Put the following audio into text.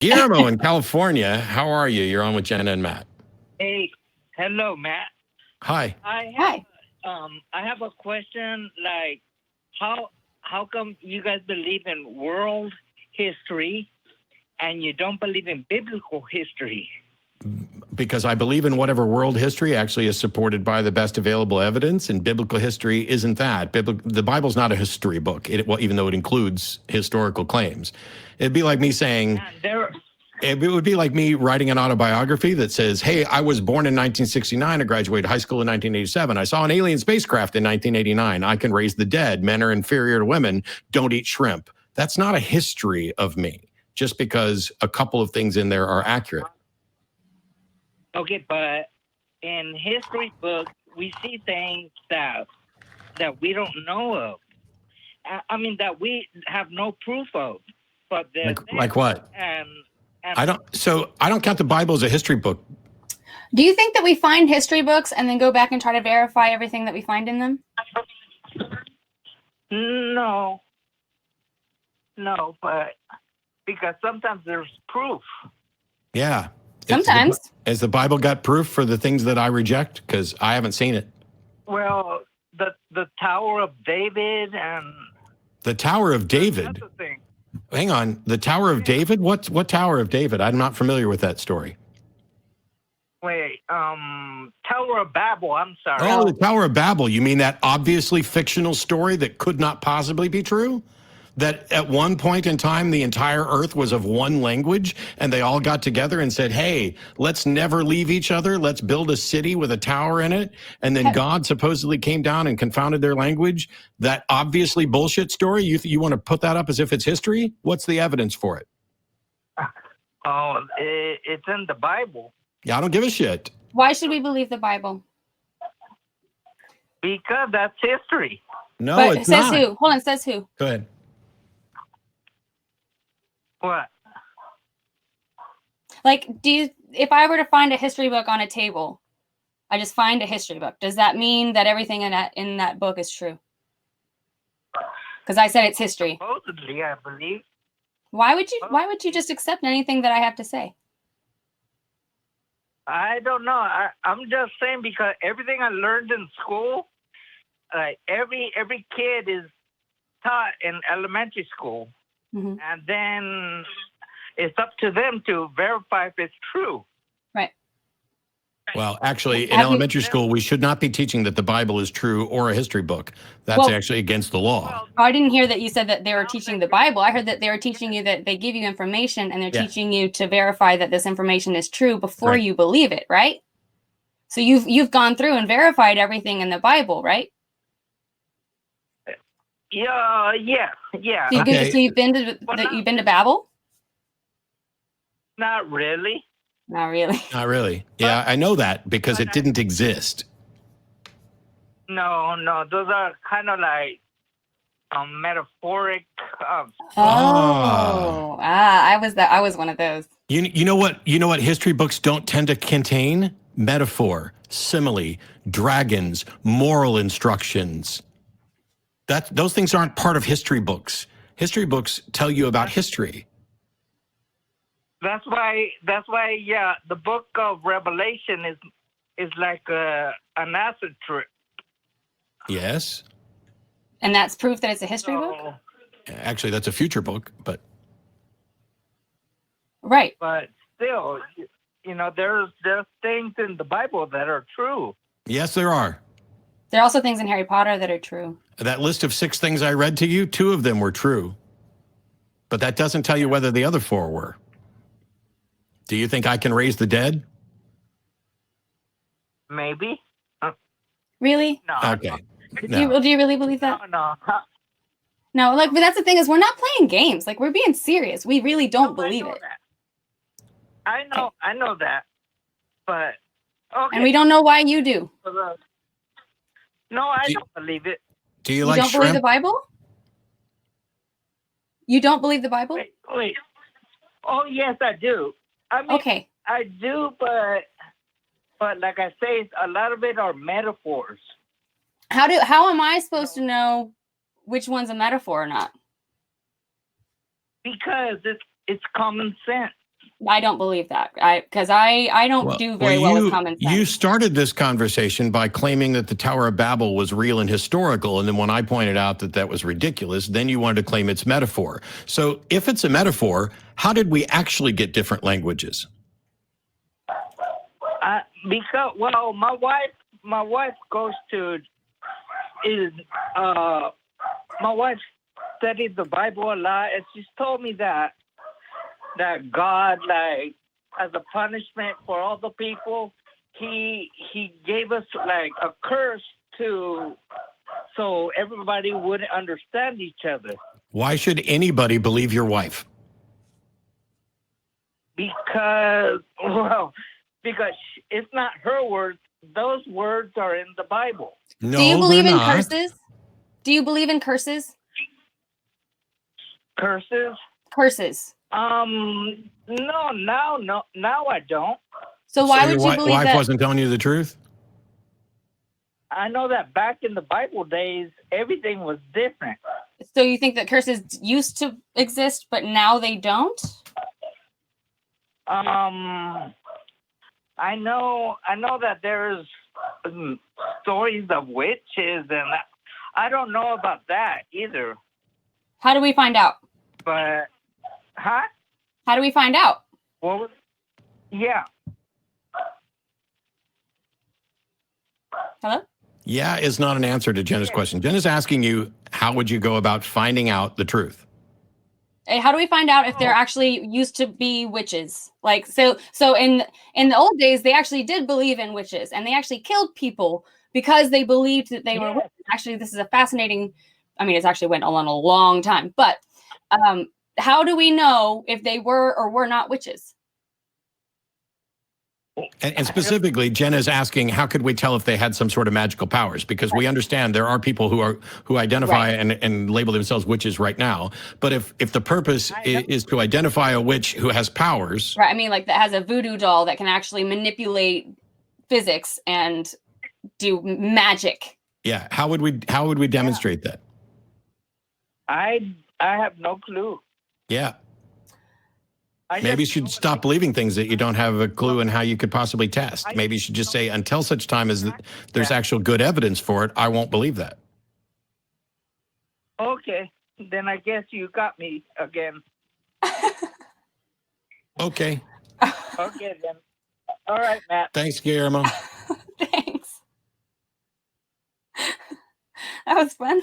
Guillermo in California, how are you? You're on with Jenna and Matt. Hey, hello, Matt. Hi. I have a question. Like, how come you guys believe in world history and you don't believe in biblical history? Because I believe in whatever world history actually is supported by the best available evidence, and biblical history isn't that. The Bible's not a history book, even though it includes historical claims. It'd be like me saying, it would be like me writing an autobiography that says, hey, I was born in 1969, I graduated high school in 1987, I saw an alien spacecraft in 1989, I can raise the dead, men are inferior to women, don't eat shrimp. That's not a history of me, just because a couple of things in there are accurate. Okay, but in history books, we see things that we don't know of. I mean, that we have no proof of. But like what? And I don't count the Bible as a history book. Do you think that we find history books and then go back and try to verify everything that we find in them? No, but because sometimes there's proof. Yeah. Sometimes. Has the Bible got proof for the things that I reject? Because I haven't seen it. Well, the Tower of David and... The Tower of David? Hang on. The Tower of David? What Tower of David? I'm not familiar with that story. Wait, Tower of Babel, I'm sorry. Oh, the Tower of Babel. You mean that obviously fictional story that could not possibly be true? That at one point in time, the entire earth was of one language and they all got together and said, hey, let's never leave each other. Let's build a city with a tower in it. And then God supposedly came down and confounded their language. That obviously bullshit story. You want to put that up as if it's history? What's the evidence for it? Oh, it's in the Bible. Yeah, I don't give a shit. Why should we believe the Bible? Because that's history. No, but it's says not. Who? Hold on, says who? Go ahead. What? Like, if I were to find a history book on a table, I just find a history book, does that mean that everything in that book is true? Because I said it's history. Supposedly, I believe. Why would you just accept anything that I have to say? I don't know. I'm just saying, because everything I learned in school, like every kid is taught in elementary school. Mm-hmm. And then it's up to them to verify if it's true. Right. Well, actually, in elementary school, we should not be teaching that the Bible is true or a history book. That's actually against the law. I didn't hear that you said that they were teaching the Bible. I heard that they were teaching you that they give you information and they're teaching you to verify that this information is true before you believe it, right? So you've gone through and verified everything in the Bible, right? Yeah. So you've been to Babel? Not really. Not really. Not really. Yeah, I know that because it didn't exist. No, those are kind of like metaphoric. I was one of those. You know what history books don't tend to contain? Metaphor, simile, dragons, moral instructions. Those things aren't part of history books. History books tell you about history. That's why, the book of Revelation is like an acid trip. Yes. And that's proof that it's a history book? Actually, that's a future book, but. Right. But still, there's things in the Bible that are true. Yes, there are. There are also things in Harry Potter that are true. That list of 6 things I read to you, 2 of them were true. But that doesn't tell you whether the other 4 were. Do you think I can raise the dead? Maybe. Really? No. Okay. No. Do you really believe that? No. No, but that's the thing is we're not playing games. Like, we're being serious. We really don't believe it. I know that. But, okay. And we don't know why you do. No, I don't believe it. Do you like shrimp? You don't believe the Bible? You don't believe the Bible? Wait. Oh, yes, I do. I mean, okay. I do, but like I say, a lot of it are metaphors. How am I supposed to know which one's a metaphor or not? Because it's common sense. I don't believe that. Because I don't do very well with common sense. You started this conversation by claiming that the Tower of Babel was real and historical. And then when I pointed out that that was ridiculous, then you wanted to claim it's metaphor. So if it's a metaphor, how did we actually get different languages? Because, well, my wife goes to, my wife studied the Bible a lot, and she's told me that God, like, as a punishment for all the people, he gave us like a curse so everybody wouldn't understand each other. Why should anybody believe your wife? Because it's not her words. Those words are in the Bible. No, do you believe in not. curses? Do you believe in curses? Curses? Curses. No, now I don't. So why would you believe wife that? wasn't telling you the truth? I know that back in the Bible days, everything was different. So you think that curses used to exist, but now they don't? I know that there's stories of witches, and I don't know about that either. How do we find out? But, huh? How do we find out? What was? Yeah. Hello? Yeah is not an answer to Jenna's question. Jenna's asking you, how would you go about finding out the truth? Hey, how do we find out if there actually used to be witches? Like, so in the old days, they actually did believe in witches, and they actually killed people because they believed that they were witches. Actually, this is a fascinating, I mean, it's actually went on a long time, but how do we know if they were or were not witches? And specifically, Jenna's asking, how could we tell if they had some sort of magical powers? Because we understand there are people who identify and label themselves witches right now. But if the purpose is to identify a witch who has powers, right? I mean, like that has a voodoo doll that can actually manipulate physics and do magic. Yeah, how would we demonstrate that? I have no clue. Yeah. Maybe you should stop believing things that you don't have a clue in how you could possibly test. Maybe you should just say, until such time as there's actual good evidence for it, I won't believe that. Okay, then I guess you got me again. Okay. Okay, then. All right, Matt. Thanks, Guillermo. Thanks. That was fun.